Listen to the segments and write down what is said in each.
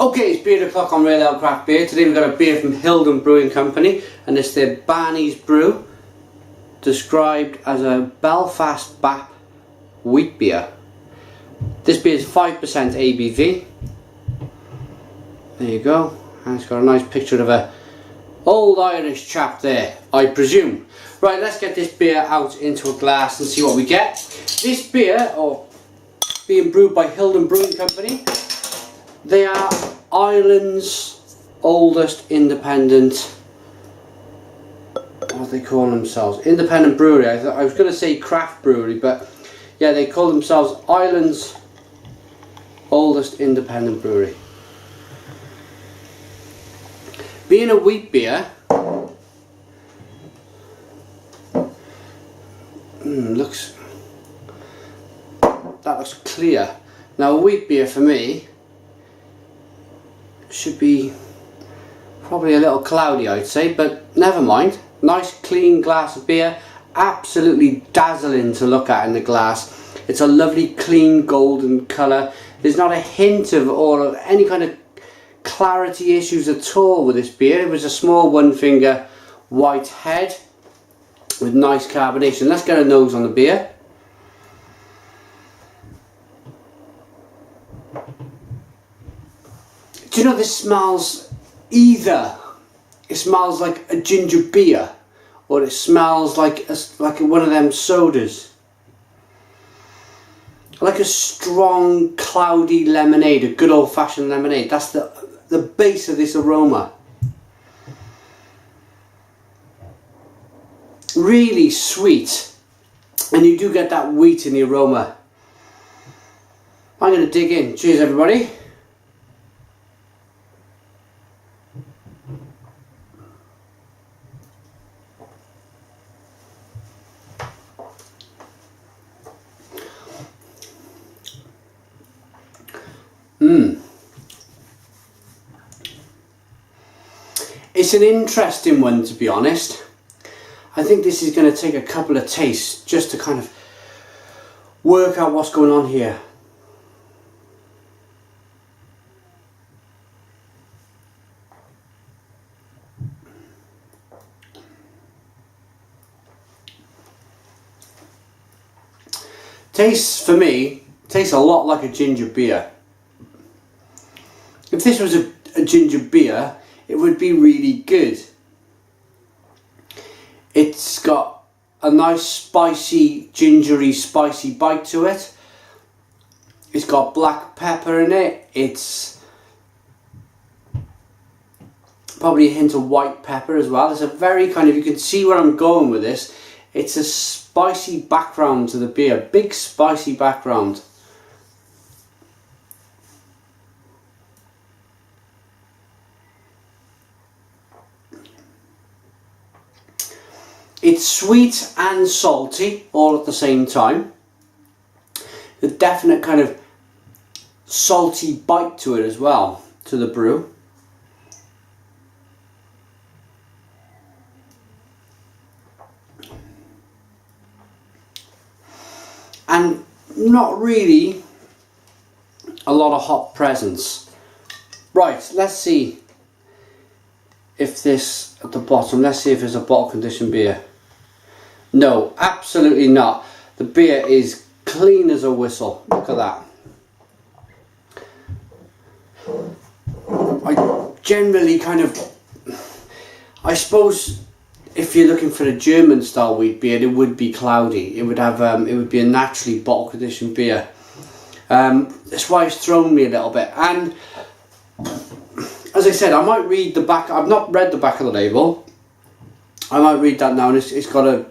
Okay, it's beer o'clock on Rail Ale Craft Beer. Today we've got a beer from Hilden Brewing Company, and it's their Barney's Brew, described as a Belfast Bap wheat beer. This beer is 5% ABV. There you go, and it's got a nice picture of a old Irish chap there, I presume. Right, let's get this beer out into a glass and see what we get. This beer, being brewed by Hilden Brewing Company. They are Ireland's oldest independent, what do they call themselves? Independent brewery. I was going to say craft brewery, but yeah, they call themselves Ireland's oldest independent brewery. Being a wheat beer, that looks clear. Now a wheat beer for me should be probably a little cloudy, I'd say, but never mind. Nice clean glass of beer, absolutely dazzling to look at in the glass. It's a lovely clean golden colour. There's not a hint of or any kind of clarity issues at all with this beer. It was a small one finger white head with nice carbonation. Let's get a nose on the beer. Do you know, this smells either, it smells like a ginger beer, or it smells like one of them sodas. Like a strong, cloudy lemonade, a good old-fashioned lemonade. That's the base of this aroma. Really sweet, and you do get that wheat in the aroma. I'm going to dig in. Cheers, everybody. It's an interesting one, to be honest. I think this is going to take a couple of tastes just to kind of work out what's going on here. Tastes, for me, tastes a lot like a ginger beer. If this was a ginger beer, it would be really good. It's got a nice spicy, gingery, spicy bite to it. It's got black pepper in it. It's probably a hint of white pepper as well. It's a very kind of, you can see where I'm going with this. It's a spicy background to the beer, big spicy background. It's sweet and salty all at the same time. The definite kind of salty bite to it as well, to the brew. And not really a lot of hop presence. Right, let's see if this at the bottom, let's see if it's a bottle conditioned beer. No, absolutely not. The beer is clean as a whistle. Look at that. I generally kind of, I suppose if you're looking for a German style wheat beer, it would be cloudy. It would have, it would be a naturally bottle conditioned beer. That's why it's thrown me a little bit. And as I said, I might read the back. I've not read the back of the label. I might read that now, and it's got a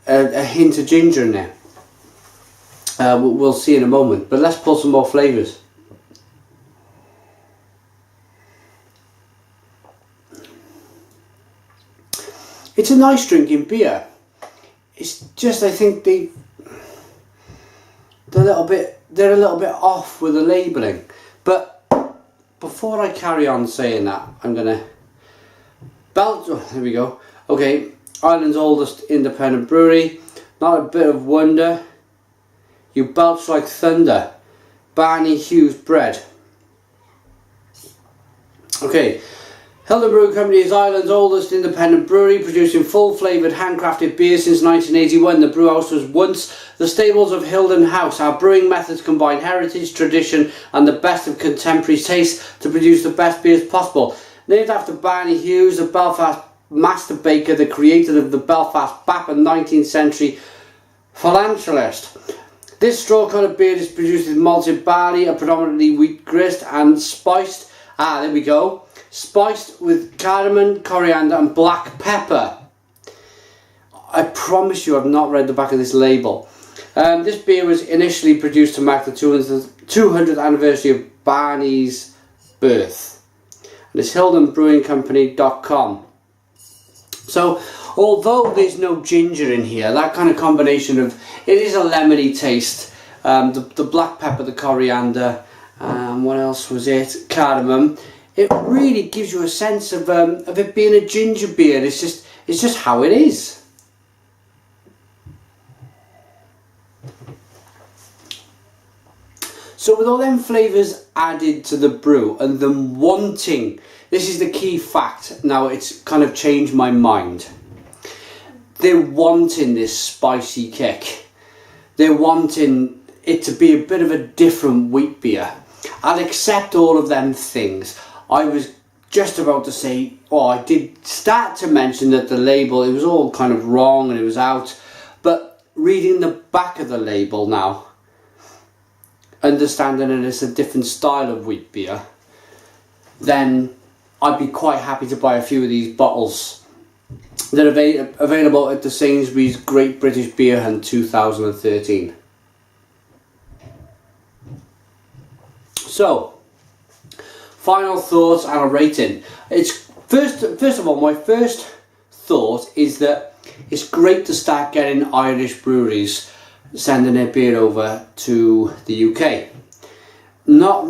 hint of ginger in there. We'll see in a moment, but let's pull some more flavours. It's a nice drinking beer. It's just, I think they're a little bit off with the labelling. But before I carry on saying that, I'm gonna belt. Oh, there we go. Okay. Ireland's oldest independent brewery. Not a bit of wonder. You belch like thunder. Barney Hughes bread. Okay, Hilden Brewing Company is Ireland's oldest independent brewery, producing full-flavoured handcrafted beer since 1981. The brew house was once the stables of Hilden House. Our brewing methods combine heritage, tradition and the best of contemporary taste to produce the best beers possible. Named after Barney, the Belfast master baker, the creator of the Belfast Bap, a 19th century philanthropist. This straw-colored beer is produced with malted barley, a predominantly wheat grist, and spiced, there we go, spiced with cardamom, coriander and black pepper. I promise you I've not read the back of this label. This beer was initially produced to mark the 200th anniversary of Barney's birth. And it's HildenBrewingCompany.com. So, although there's no ginger in here, that kind of combination of, it is a lemony taste, the black pepper, the coriander, what else was it, cardamom, it really gives you a sense of it being a ginger beer. It's just how it is. So with all them flavours added to the brew and them wanting, this is the key fact, now it's kind of changed my mind. They're wanting this spicy kick. They're wanting it to be a bit of a different wheat beer. I'll accept all of them things. I was just about to say, I did start to mention that the label, it was all kind of wrong and it was out. But reading the back of the label now, understanding that it's a different style of wheat beer, then I'd be quite happy to buy a few of these bottles that are available at the Sainsbury's Great British Beer Hunt 2013. So, final thoughts and a rating. It's first of all, my first thought is that it's great to start getting Irish breweries sending their beer over to the UK. You don't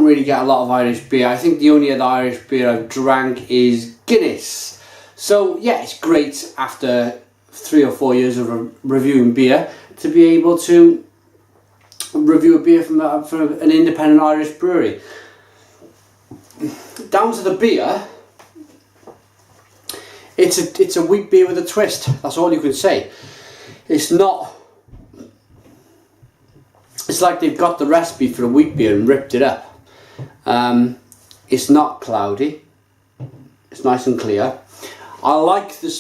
really get a lot of Irish beer. I think the only other Irish beer I've drank is Guinness. So yeah, it's great after 3 or 4 years of reviewing beer to be able to review a beer from an independent Irish brewery. Down to the beer, it's a wheat beer with a twist. That's all you can say. It's not. It's like they've got the recipe for a wheat beer and ripped it up. It's not cloudy. It's nice and clear. I like a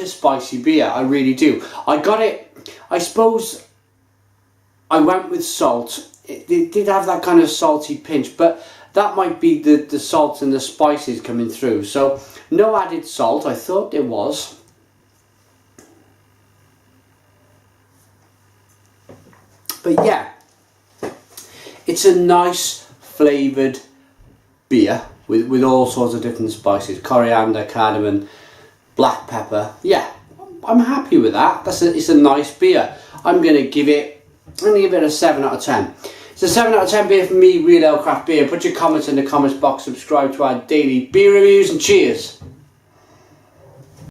spicy beer. I really do. I got it. I suppose I went with salt. It did have that kind of salty pinch, but that might be the salt and the spices coming through. So no added salt. I thought there was. But yeah, it's a nice flavoured beer with all sorts of different spices, coriander, cardamom, black pepper. Yeah, I'm happy with that. It's a nice beer. I'm gonna give it a 7 out of 10. It's a 7 out of 10 beer for me, Real Ale Craft Beer. Put your comments in the comments box, subscribe to our daily beer reviews, and cheers.